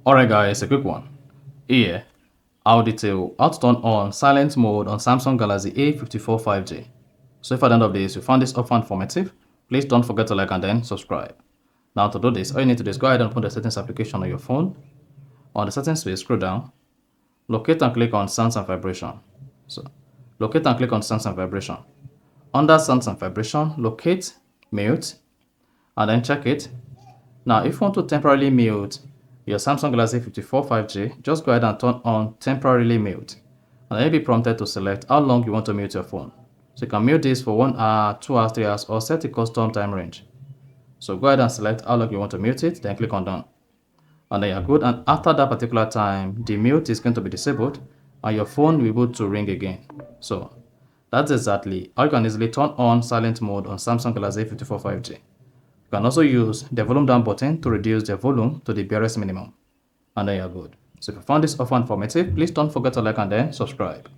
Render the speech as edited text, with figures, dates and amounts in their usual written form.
Alright guys, a quick one. Here, I'll detail how to turn on silent mode on Samsung Galaxy A54 5G. So if at the end of this you found this often informative, please don't forget to like and then subscribe. Now to do this, all you need to do is go ahead and open the settings application on your phone. On the settings page, scroll down, locate and click on sounds and vibration. So locate and click on sounds and vibration. Under sounds and vibration, locate mute and then check it. Now if you want to temporarily mute your Samsung Galaxy A54 5G, just go ahead and turn on temporarily mute. And then you'll be prompted to select how long you want to mute your phone. So you can mute this for 1 hour, 2 hours, 3 hours, or set a custom time range. So go ahead and select how long you want to mute it, then click on done. And then you're good. And after that particular time, the mute is going to be disabled and your phone will be able to ring again. So that's exactly how you can easily turn on silent mode on Samsung Galaxy A54 5G. You can also use the volume down button to reduce the volume to the barest minimum. And then you're good. So if you found this offer informative, please don't forget to like and then subscribe.